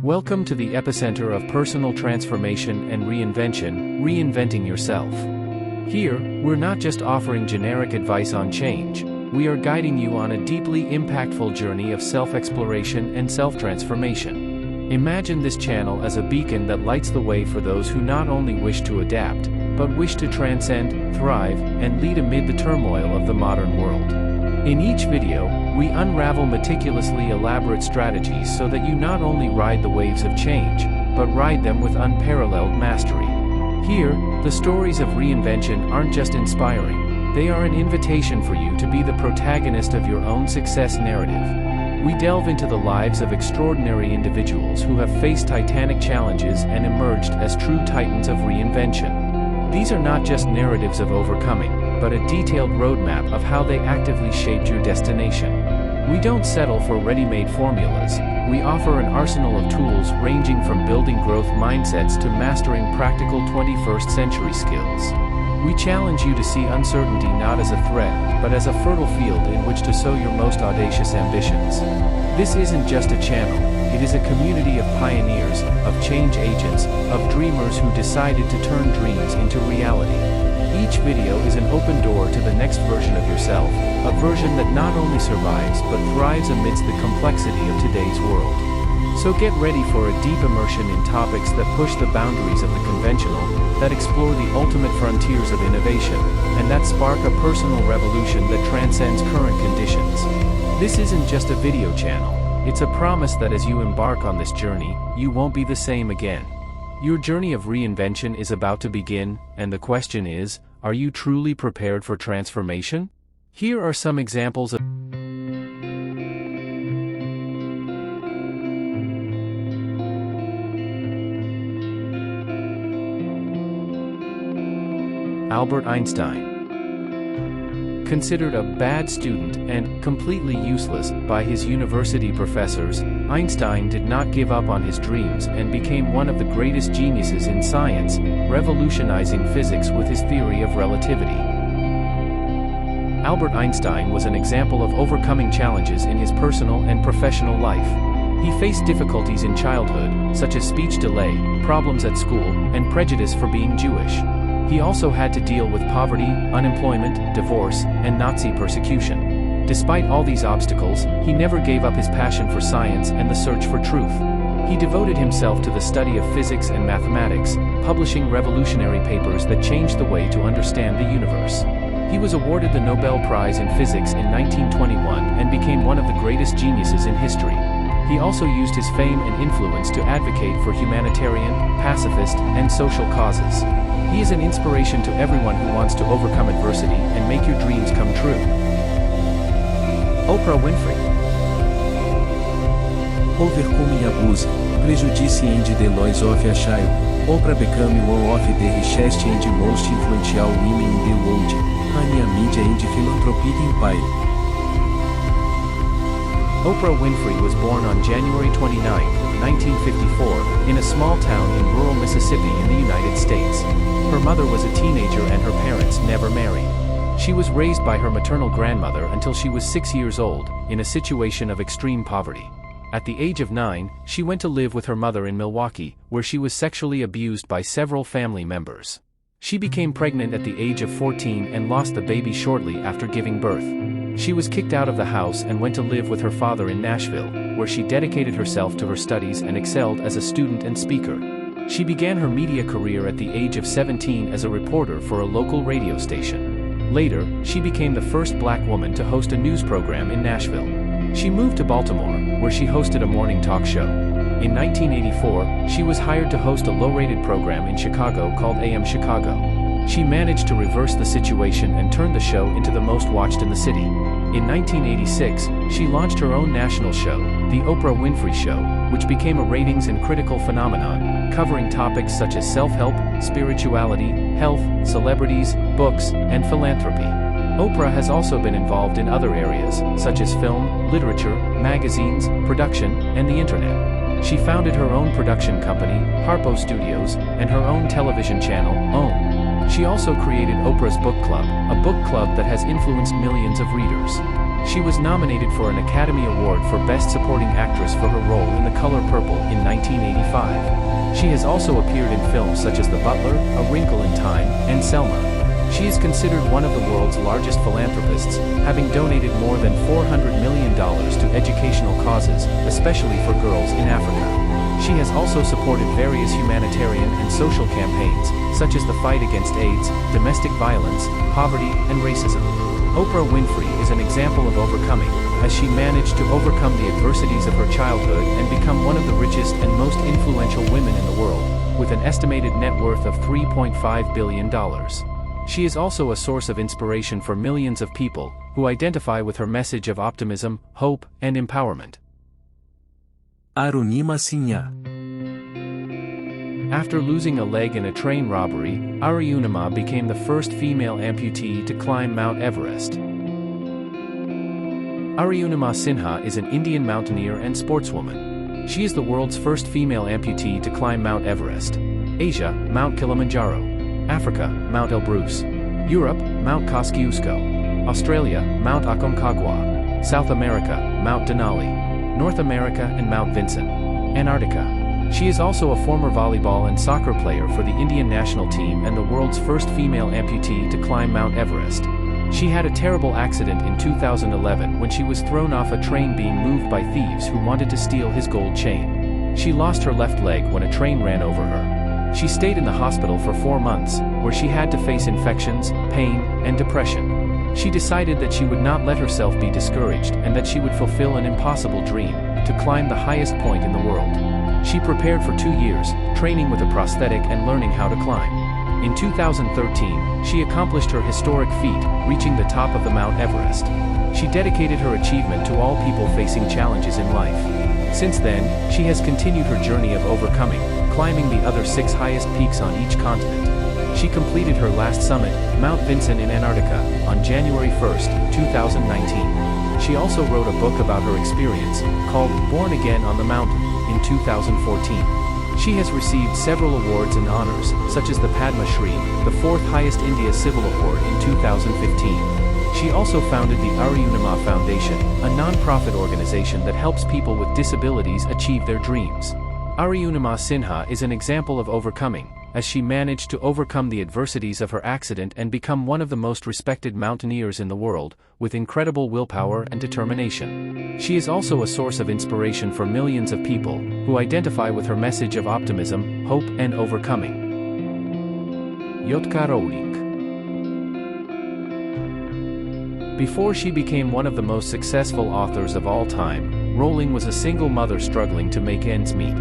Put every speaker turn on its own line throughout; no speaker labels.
Welcome to the epicenter of personal transformation and reinvention, reinventing yourself. Here, we're not just offering generic advice on change, we are guiding you on a deeply impactful journey of self-exploration and self-transformation. Imagine this channel as a beacon that lights the way for those who not only wish to adapt, but wish to transcend, thrive, and lead amid the turmoil of the modern world. In each video, we unravel meticulously elaborate strategies so that you not only ride the waves of change, but ride them with unparalleled mastery. Here, the stories of reinvention aren't just inspiring, they are an invitation for you to be the protagonist of your own success narrative. We delve into the lives of extraordinary individuals who have faced titanic challenges and emerged as true titans of reinvention. These are not just narratives of overcoming, but a detailed roadmap of how they actively shaped your destination. We don't settle for ready-made formulas, we offer an arsenal of tools ranging from building growth mindsets to mastering practical 21st century skills. We challenge you to see uncertainty not as a threat, but as a fertile field in which to sow your most audacious ambitions. This isn't just a channel, it is a community of pioneers, of change agents, of dreamers who decided to turn dreams into reality. Each video is an open door to the next version of yourself, a version that not only survives but thrives amidst the complexity of today's world. So get ready for a deep immersion in topics that push the boundaries of the conventional, that explore the ultimate frontiers of innovation, and that spark a personal revolution that transcends current conditions. This isn't just a video channel, it's a promise that as you embark on this journey, you won't be the same again. Your journey of reinvention is about to begin, and the question is, are you truly prepared for transformation? Here are some examples of Albert Einstein. Considered a bad student and completely useless by his university professors, Einstein did not give up on his dreams and became one of the greatest geniuses in science, revolutionizing physics with his theory of relativity. Albert Einstein was an example of overcoming challenges in his personal and professional life. He faced difficulties in childhood, such as speech delay, problems at school, and prejudice for being Jewish. He also had to deal with poverty, unemployment, divorce, and Nazi persecution. Despite all these obstacles, he never gave up his passion for science and the search for truth. He devoted himself to the study of physics and mathematics, publishing revolutionary papers that changed the way to understand the universe. He was awarded the Nobel Prize in Physics in 1921 and became one of the greatest geniuses in history. He also used his fame and influence to advocate for humanitarian, pacifist, and social causes. He is an inspiration to everyone who wants to overcome adversity and make your dreams come true. Oprah Winfrey.
Overcoming abuse, prejudice and delois of a child, Oprah became one of the richest and most influential women in the world, Hania media and philanthropy empire.
Oprah Winfrey was born on January 29, 1954, in a small town in rural Mississippi in the United States. Her mother was a teenager and her parents never married. She was raised by her maternal grandmother until she was 6 years old, in a situation of extreme poverty. At the age of 9, she went to live with her mother in Milwaukee, where she was sexually abused by several family members. She became pregnant at the age of 14 and lost the baby shortly after giving birth. She was kicked out of the house and went to live with her father in Nashville, where she dedicated herself to her studies and excelled as a student and speaker. She began her media career at the age of 17 as a reporter for a local radio station. Later, she became the first black woman to host a news program in Nashville. She moved to Baltimore, where she hosted a morning talk show. In 1984, she was hired to host a low-rated program in Chicago called AM Chicago. She managed to reverse the situation and turn the show into the most watched in the city. In 1986, she launched her own national show, The Oprah Winfrey Show, which became a ratings and critical phenomenon, covering topics such as self-help, spirituality, health, celebrities, books, and philanthropy. Oprah has also been involved in other areas, such as film, literature, magazines, production, and the internet. She founded her own production company, Harpo Studios, and her own television channel, OWN. She also created Oprah's Book Club, a book club that has influenced millions of readers. She was nominated for an Academy Award for Best Supporting Actress for her role in The Color Purple in 1985. She has also appeared in films such as The Butler, A Wrinkle in Time, and Selma. She is considered one of the world's largest philanthropists, having donated more than $400 million to educational causes, especially for girls in Africa. She has also supported various humanitarian and social campaigns, such as the fight against AIDS, domestic violence, poverty, and racism. Oprah Winfrey is an example of overcoming, as she managed to overcome the adversities of her childhood and become one of the richest and most influential women in the world, with an estimated net worth of $3.5 billion. She is also a source of inspiration for millions of people who identify with her message of optimism, hope, and empowerment.
Arunima Sinha.
After losing a leg in a train robbery, Arunima became the first female amputee to climb Mount Everest. Arunima Sinha is an Indian mountaineer and sportswoman. She is the world's first female amputee to climb Mount Everest. Asia, Mount Kilimanjaro. Africa, Mount Elbrus. Europe, Mount Kosciuszko. Australia, Mount Aconcagua. South America, Mount Denali. North America and Mount Vincent. Antarctica. She is also a former volleyball and soccer player for the Indian national team and the world's first female amputee to climb Mount Everest. She had a terrible accident in 2011 when she was thrown off a train being moved by thieves who wanted to steal his gold chain. She lost her left leg when a train ran over her. She stayed in the hospital for 4 months, where she had to face infections, pain, and depression. She decided that she would not let herself be discouraged and that she would fulfill an impossible dream, to climb the highest point in the world. She prepared for 2 years, training with a prosthetic and learning how to climb. In 2013, she accomplished her historic feat, reaching the top of the Mount Everest. She dedicated her achievement to all people facing challenges in life. Since then, she has continued her journey of overcoming, climbing the other 6 highest peaks on each continent. She completed her last summit, Mount Vincent in Antarctica, on January 1, 2019. She also wrote a book about her experience, called Born Again on the Mountain, in 2014. She has received several awards and honors, such as the Padma Shri, the 4th highest India Civil Award in 2015. She also founded the Arunima Foundation, a non-profit organization that helps people with disabilities achieve their dreams. Arunima Sinha is an example of overcoming, as she managed to overcome the adversities of her accident and become one of the most respected mountaineers in the world, with incredible willpower and determination. She is also a source of inspiration for millions of people who identify with her message of optimism, hope, and overcoming. J.K. Rowling. Before she became one of the most successful authors of all time, Rowling was a single mother struggling to make ends meet.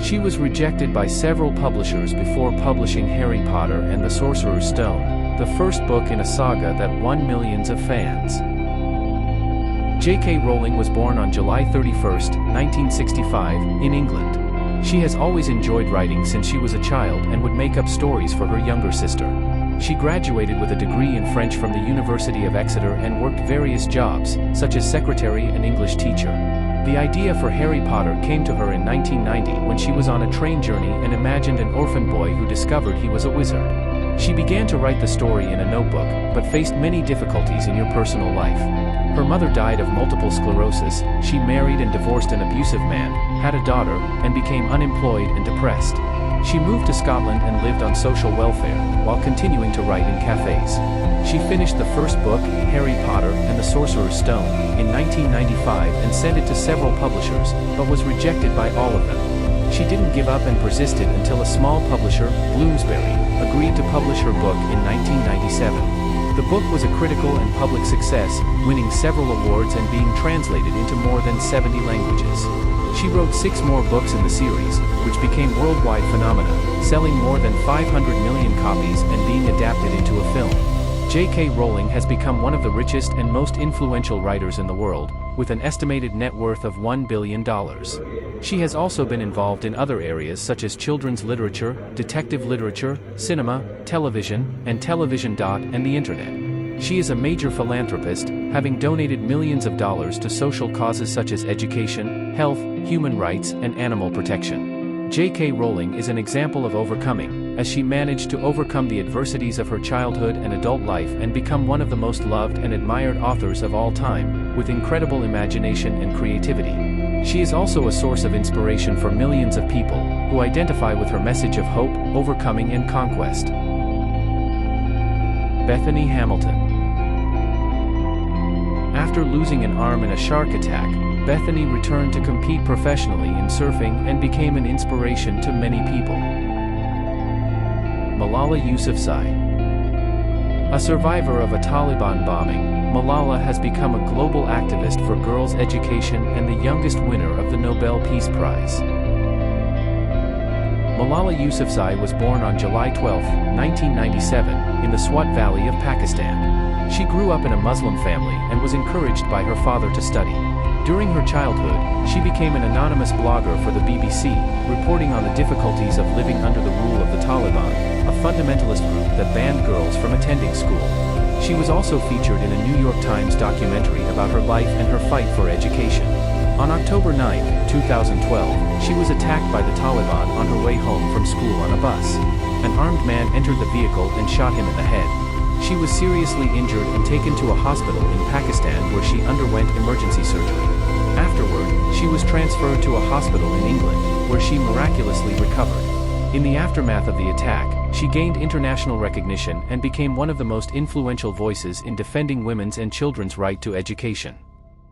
She was rejected by several publishers before publishing Harry Potter and the Sorcerer's Stone, the first book in a saga that won millions of fans. J.K. Rowling was born on July 31, 1965, in England. She has always enjoyed writing since she was a child and would make up stories for her younger sister. She graduated with a degree in French from the University of Exeter and worked various jobs, such as secretary and English teacher. The idea for Harry Potter came to her in 1990 when she was on a train journey and imagined an orphan boy who discovered he was a wizard. She began to write the story in a notebook, but faced many difficulties in her personal life. Her mother died of multiple sclerosis, she married and divorced an abusive man, had a daughter, and became unemployed and depressed. She moved to Scotland and lived on social welfare, while continuing to write in cafes. She finished the first book, Harry Potter and the Sorcerer's Stone, in 1995 and sent it to several publishers, but was rejected by all of them. She didn't give up and persisted until a small publisher, Bloomsbury, agreed to publish her book in 1997. The book was a critical and public success, winning several awards and being translated into more than 70 languages. She wrote 6 more books in the series, which became worldwide phenomena, selling more than 500 million copies and being adapted into a film. J.K. Rowling has become one of the richest and most influential writers in the world, with an estimated net worth of $1 billion. She has also been involved in other areas such as children's literature, detective literature, cinema, television, and the internet. She is a major philanthropist, having donated millions of dollars to social causes such as education, health, human rights, and animal protection. J.K. Rowling is an example of overcoming, as she managed to overcome the adversities of her childhood and adult life and become one of the most loved and admired authors of all time, with incredible imagination and creativity. She is also a source of inspiration for millions of people, who identify with her message of hope, overcoming and conquest. Bethany Hamilton. After losing an arm in a shark attack, Bethany returned to compete professionally in surfing and became an inspiration to many people. Malala Yousafzai. A survivor of a Taliban bombing, Malala has become a global activist for girls' education and the youngest winner of the Nobel Peace Prize. Malala Yousafzai was born on July 12, 1997, in the Swat Valley of Pakistan. She grew up in a Muslim family and was encouraged by her father to study. During her childhood, she became an anonymous blogger for the BBC, reporting on the difficulties of living under the rule of the Taliban, a fundamentalist group that banned girls from attending school. She was also featured in a New York Times documentary about her life and her fight for education. On October 9, 2012, she was attacked by the Taliban on her way home from school on a bus. An armed man entered the vehicle and shot him in the head. She was seriously injured and taken to a hospital in Pakistan where she underwent emergency surgery. Afterward, she was transferred to a hospital in England, where she miraculously recovered. In the aftermath of the attack, she gained international recognition and became one of the most influential voices in defending women's and children's right to education.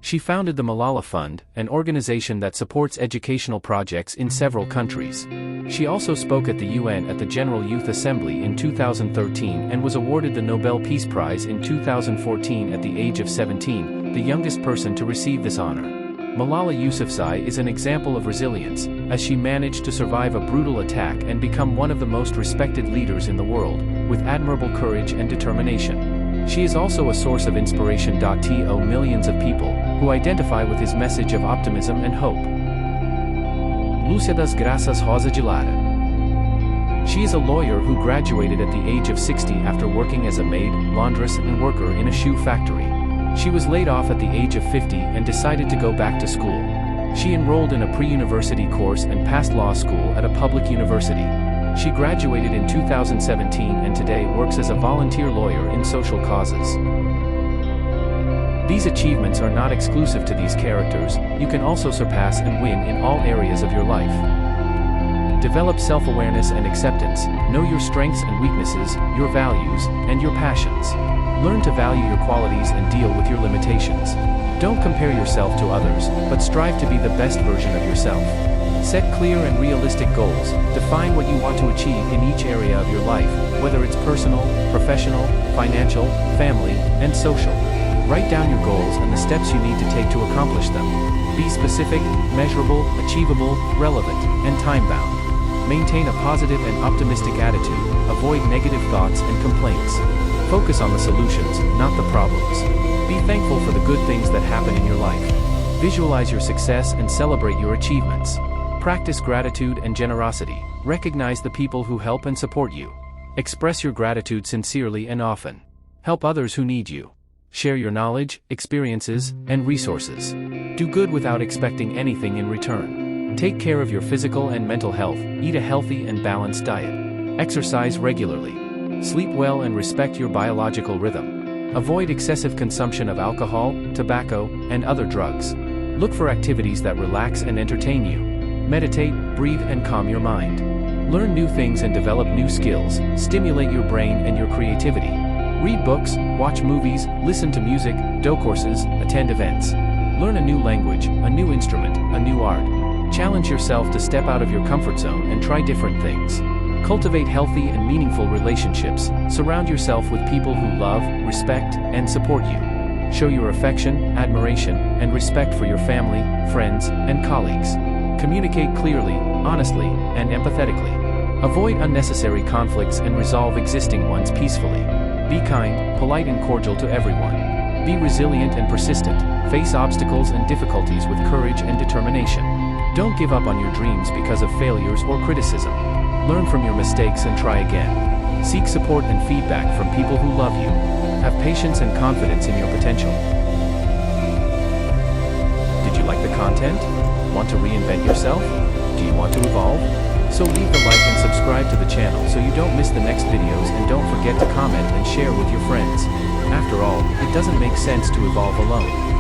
She founded the Malala Fund, an organization that supports educational projects in several countries. She also spoke at the UN at the General Youth Assembly in 2013 and was awarded the Nobel Peace Prize in 2014 at the age of 17, the youngest person to receive this honor. Malala Yousafzai is an example of resilience, as she managed to survive a brutal attack and become one of the most respected leaders in the world, with admirable courage and determination. She is also a source of inspiration to millions of people, who identify with his message of optimism and hope. Lúcia das Graças Rosa de Lara. She is a lawyer who graduated at the age of 60 after working as a maid, laundress and worker in a shoe factory. She was laid off at the age of 50 and decided to go back to school. She enrolled in a pre-university course and passed law school at a public university. She graduated in 2017 and today works as a volunteer lawyer in social causes. These achievements are not exclusive to these characters, you can also surpass and win in all areas of your life. Develop self-awareness and acceptance, know your strengths and weaknesses, your values, and your passions. Learn to value your qualities and deal with your limitations. Don't compare yourself to others, but strive to be the best version of yourself. Set clear and realistic goals, define what you want to achieve in each area of your life, whether it's personal, professional, financial, family, and social. Write down your goals and the steps you need to take to accomplish them. Be specific, measurable, achievable, relevant, and time-bound. Maintain a positive and optimistic attitude, avoid negative thoughts and complaints. Focus on the solutions, not the problems. Be thankful for the good things that happen in your life. Visualize your success and celebrate your achievements. Practice gratitude and generosity. Recognize the people who help and support you. Express your gratitude sincerely and often. Help others who need you. Share your knowledge, experiences, and resources. Do good without expecting anything in return. Take care of your physical and mental health, eat a healthy and balanced diet. Exercise regularly. Sleep well and respect your biological rhythm. Avoid excessive consumption of alcohol, tobacco, and other drugs. Look for activities that relax and entertain you. Meditate, breathe and calm your mind. Learn new things and develop new skills, stimulate your brain and your creativity. Read books, watch movies, listen to music, do courses, attend events. Learn a new language, a new instrument, a new art. Challenge yourself to step out of your comfort zone and try different things. Cultivate healthy and meaningful relationships. Surround yourself with people who love, respect, and support you. Show your affection, admiration, and respect for your family, friends, and colleagues. Communicate clearly, honestly, and empathetically. Avoid unnecessary conflicts and resolve existing ones peacefully. Be kind, polite and cordial to everyone. Be resilient and persistent. Face obstacles and difficulties with courage and determination. Don't give up on your dreams because of failures or criticism. Learn from your mistakes and try again. Seek support and feedback from people who love you. Have patience and confidence in your potential. Did you like the content? Want to reinvent yourself? Do you want to evolve? So leave the like and subscribe to the channel so you don't miss the next videos, and don't forget to comment and share with your friends. After all, it doesn't make sense to evolve alone.